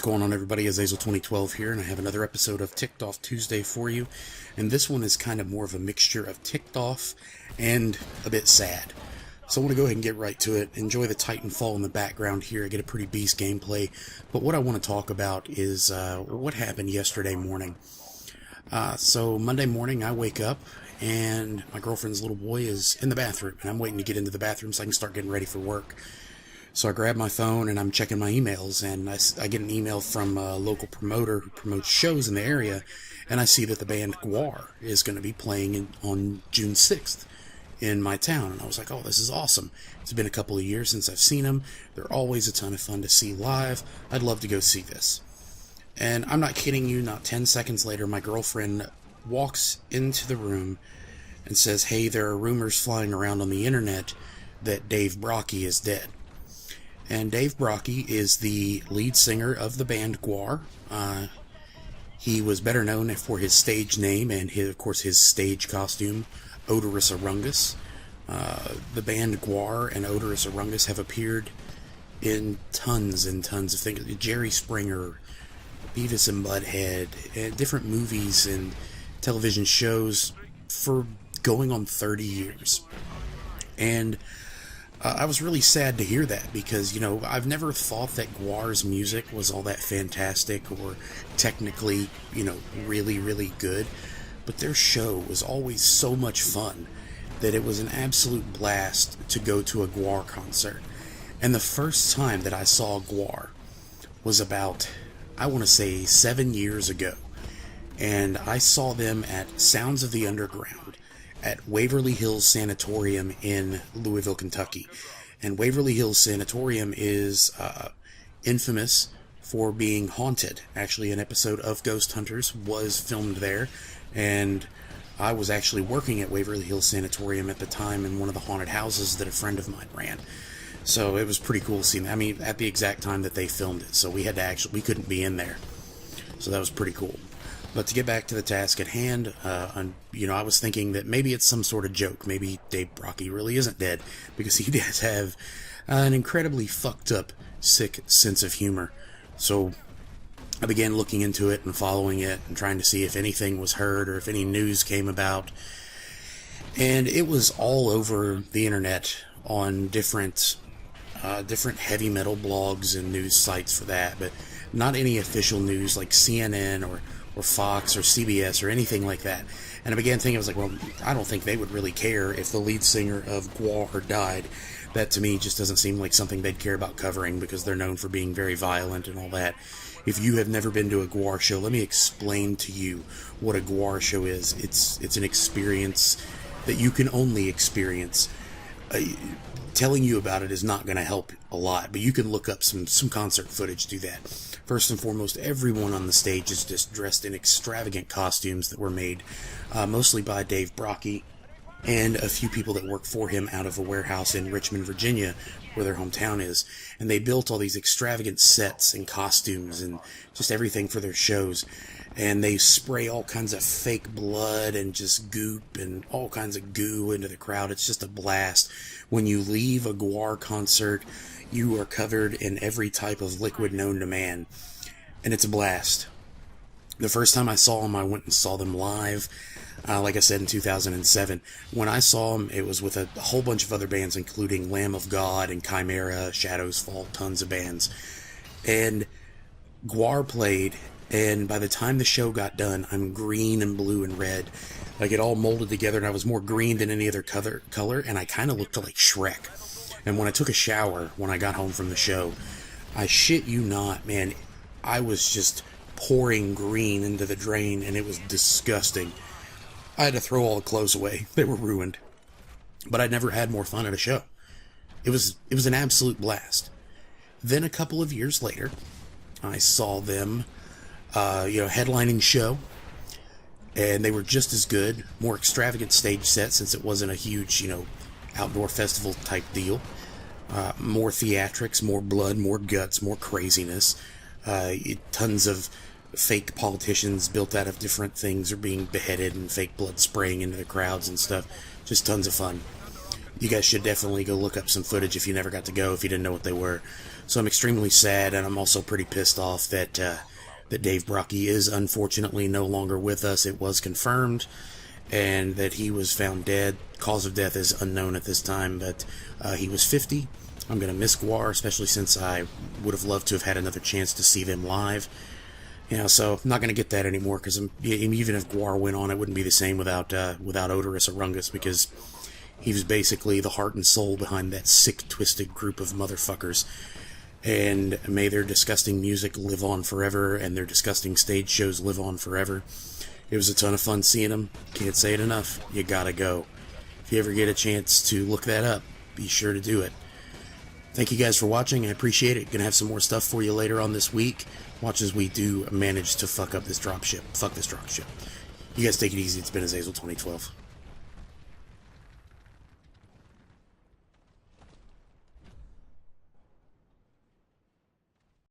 What's going on, everybody? Azazel 2012 here, and I have another episode of Ticked Off Tuesday for you. And this one is kind of more of a mixture of ticked off and a bit sad. So I want to go ahead and get right to it. Enjoy the Titanfall in the background here. I get a pretty beast gameplay. But what I want to talk about is what happened yesterday morning. So Monday morning, I wake up, and my girlfriend's little boy is in the bathroom. And I'm waiting to get into the bathroom so I can start getting ready for work. So I grab my phone and I'm checking my emails, and I get an email from a local promoter who promotes shows in the area, and I see that the band GWAR is going to be playing on June 6th in my town. And I was like, oh, this is awesome. It's been a couple of years since I've seen them. They're always a ton of fun to see live. I'd love to go see this. And I'm not kidding you, not 10 seconds later, my girlfriend walks into the room and says, hey, there are rumors flying around on the internet that Dave Brockie is dead. And Dave Brockie is the lead singer of the band GWAR. He was better known for his stage name and, of course, his stage costume, Oderus Urungus. The band GWAR and Oderus Urungus have appeared in tons and tons of things. Jerry Springer, Beavis and Butthead, and different movies and television shows for going on 30 years. And I was really sad to hear that because, you know, I've never thought that GWAR's music was all that fantastic or technically, you know, really, really good. But their show was always so much fun that it was an absolute blast to go to a GWAR concert. And the first time that I saw GWAR was about, I want to say, 7 years ago. And I saw them at Sounds of the Underground at Waverly Hills Sanatorium in Louisville, Kentucky. And Waverly Hills Sanatorium is infamous for being haunted. Actually, an episode of Ghost Hunters was filmed there, and I was actually working at Waverly Hills Sanatorium at the time in one of the haunted houses that a friend of mine ran. So it was pretty cool seeing that. I mean, at the exact time that they filmed it, so we we couldn't be in there. So that was pretty cool. But to get back to the task at hand, I was thinking that maybe it's some sort of joke. Maybe Dave Brockie really isn't dead, because he does have an incredibly fucked up, sick sense of humor. So I began looking into it and following it and trying to see if anything was heard or if any news came about. And it was all over the internet on different heavy metal blogs and news sites for that, but not any official news like CNN or Fox or CBS or anything like that. And I began thinking, I was like, well, I don't think they would really care if the lead singer of GWAR died. That to me just doesn't seem like something they'd care about covering, because they're known for being very violent and all that. If you have never been to a GWAR show, let me explain to you what a GWAR show is. It's an experience that you can only experience. Telling you about it is not going to help a lot, but you can look up some concert footage, do that. First and foremost, everyone on the stage is just dressed in extravagant costumes that were made mostly by Dave Brockie and a few people that work for him out of a warehouse in Richmond, Virginia, where their hometown is. And they built all these extravagant sets and costumes and just everything for their shows. And they spray all kinds of fake blood and just goop and all kinds of goo into the crowd. It's just a blast. When you leave a GWAR concert, you are covered in every type of liquid known to man. And it's a blast. The first time I saw them, I went and saw them live, like I said, in 2007. When I saw them, it was with a whole bunch of other bands, including Lamb of God and Chimera, Shadows Fall, tons of bands. And GWAR played, and by the time the show got done, I'm green and blue and red. Like, it all molded together, and I was more green than any other color, and I kind of looked like Shrek. And when I took a shower, when I got home from the show, I shit you not, man, I was just pouring green into the drain, and it was disgusting. I had to throw all the clothes away. They were ruined. But I'd never had more fun at a show. It was an absolute blast. Then a couple of years later, I saw them, headlining show, and they were just as good, more extravagant stage set, since it wasn't a huge, outdoor festival type deal. More theatrics, more blood, more guts, more craziness. Tons of fake politicians built out of different things are being beheaded and fake blood spraying into the crowds and stuff. Just tons of fun. You guys should definitely go look up some footage if you never got to go, if you didn't know what they were. So I'm extremely sad, and I'm also pretty pissed off that that Dave Brocky is unfortunately no longer with us. It was confirmed, and that he was found dead. Cause of death is unknown at this time, but he was 50. I'm going to miss GWAR, especially since I would have loved to have had another chance to see them live. You know, so I'm not going to get that anymore, because even if GWAR went on, it wouldn't be the same without Oderus Urungus, because he was basically the heart and soul behind that sick, twisted group of motherfuckers. And may their disgusting music live on forever, and their disgusting stage shows live on forever. It was a ton of fun seeing them. Can't say it enough. You gotta go. If you ever get a chance to look that up, be sure to do it. Thank you guys for watching. I appreciate it. Gonna have some more stuff for you later on this week. Watch as we do manage to fuck up this dropship. Fuck this dropship. You guys take it easy. It's been Azazel 2012.